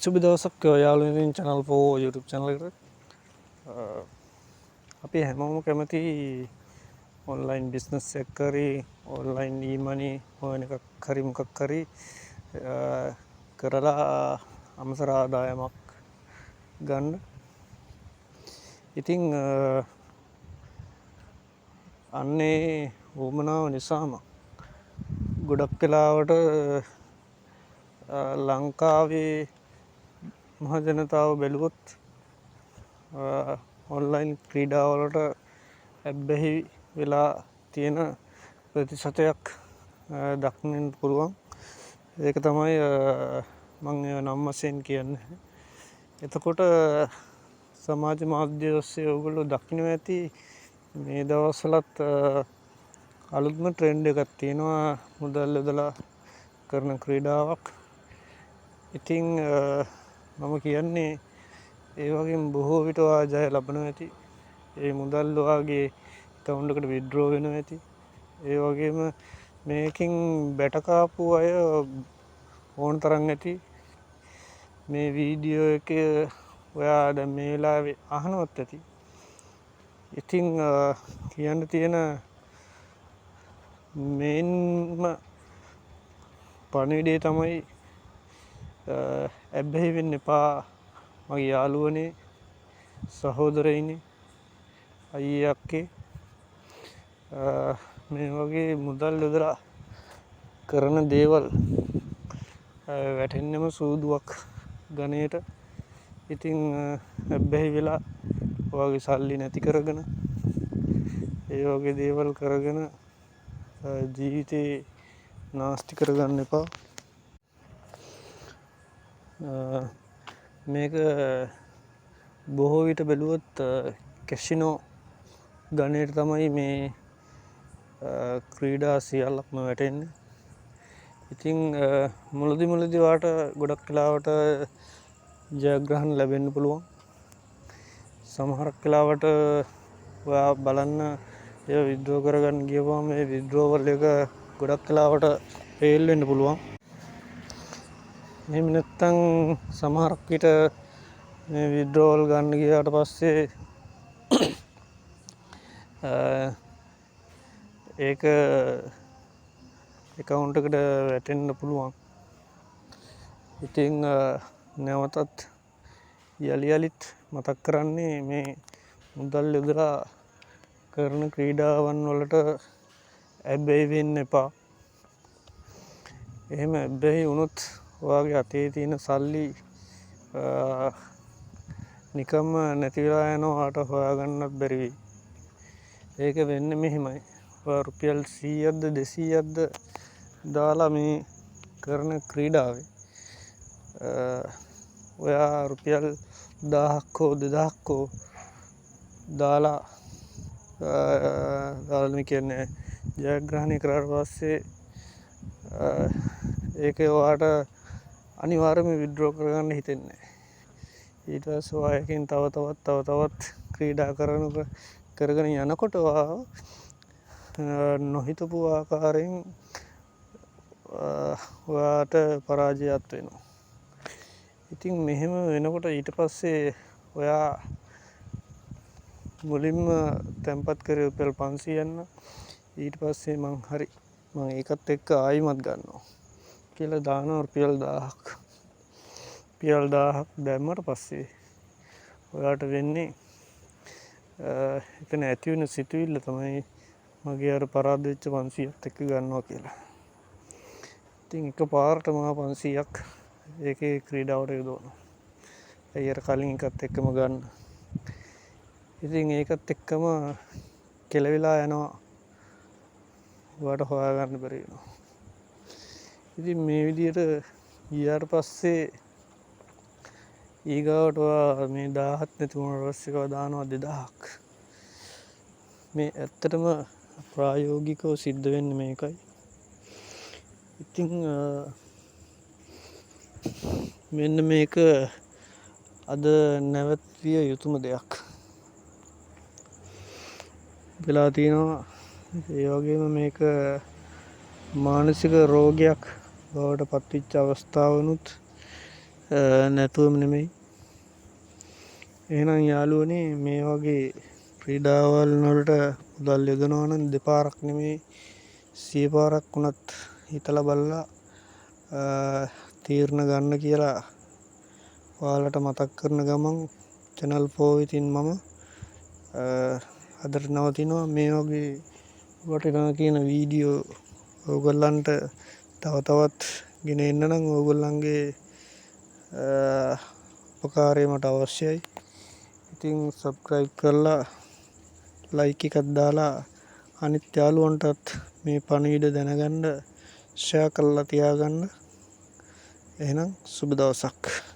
සුබ දවසක් යාළුවනේ channel 4 YouTube channel එකට. අපි හැමෝම කැමති online business එකක් කරේ online e-money හොයන එකක් හරි මොකක් හරි කරලා අමතර ආදායමක් ගන්න. ඉතින් අන්නේ වුමනාව නිසාම ගොඩක් වෙලාවට ලංකාවේ මහජනතාව බැලුවොත් ඔන්ලයින් ක්‍රීඩාවලට ඇබ්බැහි වෙලා තියෙන ප්‍රතිශතයක් දක්නට පුළුවන්. ඒක තමයි මං නම් වශයෙන් කියන්නේ. එතකොට සමාජ මාධ්‍ය ඔස්සේ ඔයගොල්ලෝ දකින්න ඇති මේ දවස්වලත් අලුත්ම ට්‍රෙන්ඩ් එකක් තියෙනවා මුදල් යොදලා කරන ක්‍රීඩාවක්. ඉතින් මම කියන්නේ ඒ වගේම බොහෝ විට ඔයා ජය ලබනවා ඇති. ඒ මුදල් ඔයාගේ account එකට withdraw වෙනවා ඇති. ඒ වගේම මේකෙන් බැට කාපු අය ඕන තරම් ඇති. මේ වීඩියෝ එක ඔයා දැන් මේ වෙලාවේ අහනවත් ඇති. ඉතින් කියන්න තියෙන මේන්ම පණිවිඩය තමයි ඇබ්බැහි වෙන්න එපා මගේ යාළුවනේ සහෝදරයිනේ අයියේ අක්කේ. මේ වගේ මුදල් යොදලා කරන දේවල් වැටෙන්නම සූදුවක් ගණයට. ඉතින් ඇබ්බැහි වෙලා ඔයාගේ සල්ලි නැති කරගෙන ඒ වගේ දේවල් කරගෙන ජීවිතේ නාස්ති කරගන්න එපා. මේක බොහෝ විට බැලුවොත් කැසිනෝ ගණයට තමයි මේ ක්‍රීඩා සියල්ලක්ම වැටෙන්නේ. ඉතින් මුලදි වාට ගොඩක් වෙලාවට ජයග්‍රහණ ලැබෙන්න පුළුවන්. සමහරක් වෙලාවට ඔයා බලන්න ඒ විද්‍රෝ කරගන්න ගියපුවම මේ විද්‍රෝවල් එක ගොඩක් වෙලාවට ෆේල් වෙන්න පුළුවන්. එහෙම නැත්නම් සමහරක් විට මේ විද්‍රෝවල් ගන්න ගියාට පස්සේ ඒක account එකට වැටෙන්න පුළුවන්. ඉතින් නැවතත් යලිත් මතක් කරන්නේ මේ මුදල් යොදලා කරන ක්‍රීඩාවන් වලට ඇබ්බැහි වෙන්න එපා. එහෙම ඇබ්බැහි වුණොත් ඔයාගේ අතේ තියෙන සල්ලි නිකම්ම නැති වෙලා යනවාට හොයාගන්නත් බැරි වෙයි. ඒක වෙන්නේ මෙහෙමයි. ඔයා රුපියල් 100ක්ද 200ක්ද දාලා මේ කරන ක්‍රීඩාවේ ඔයා රුපියල් 1000ක් හෝ 2000ක් හෝ දාලා කියන්නේ ජයග්‍රහණය කරාට පස්සේ ඒක ඔයාට අනිවාර්යයෙන්ම විත්ඩ්‍රෝ කරගන්න හිතෙන්නේ නැහැ. ඊට පස්සේ ඔයා එකෙන් තව තවත් ක්‍රීඩා කරගෙන යනකොට ඔයා නොහිතපු ආකාරයෙන් ඔයාට පරාජයත් වෙනවා. ඉතින් මෙහෙම වෙනකොට ඊට පස්සේ ඔයා මුලින්ම තැන්පත් කරේ රුපියල් 500ක්. ඊට පස්සේ මං ඒකත් එක්ක ආයිමත් ගන්නවා කියලා දානවා රුපියල් 1000ක්. රුපියල් 1000ක් දැම්මට පස්සේ ඔයාට වෙන්නේ එතන ඇති වෙන සිතුවිල්ල තමයි මගේ අර පරාද වෙච්ච 500ත් එක්ක ගන්නවා කියලා. ඉතින් එකපාරටම 500ක් ඒකේ ක්‍රීඩාවට යොදවනවා. ඒ අර කලින් එකත් එක්කම ගන්න. ඉතින් ඒකත් එක්කම කෙලවිලා යනවා. ඔයාට හොයාගන්න බැරි වෙනවා. ඉතින් මේ විදිහට ගියාට පස්සේ ඊගාවට ඔයා මේ 1000ක් නැති වුණාට පස්සේ ඔයා දානවා 2000ක්. මේ ඇත්තටම ප්‍රායෝගිකව සිද්ධ වෙන්නේ මේකයි. ඉතින් මෙන්න මේක අද නැවත්විය යුතුම දෙයක් වෙලා තියෙනවා. ඒ වගේම මේක මානසික රෝගයක් බවට පත්වෙච්ච අවස්ථාවනුත් නැතුවම නෙමෙයි. එහෙනම් යාළුවනේ මේ වගේ ක්‍රීඩාවල් වලට මුදල් යොදනවා නම් දෙපාරක් නෙමෙයි 100 පාරක් වුණත් හිතලා බලලා තීරණ ගන්න කියලා ඔයාලට මතක් කරන ගමන් channel 4 ඉතින් මම අදට නවතිනවා. මේ වගේ වටිනා කියන වීඩියෝ ඕගොල්ලන්ට තව තවත් ගෙන එන්න නම් ඕගොල්ලන්ගේ උපකාරය මට අවශ්‍යයි. ඉතින් සබ්ස්ක්‍රයිබ් කරලා ලයික් එකක් දාලා අනිත් යාළුවන්ටත් මේ පණිවිඩ දැනගන්න ෂෙයා කරලා තියාගන්න. එහෙනම් සුබ දවසක්.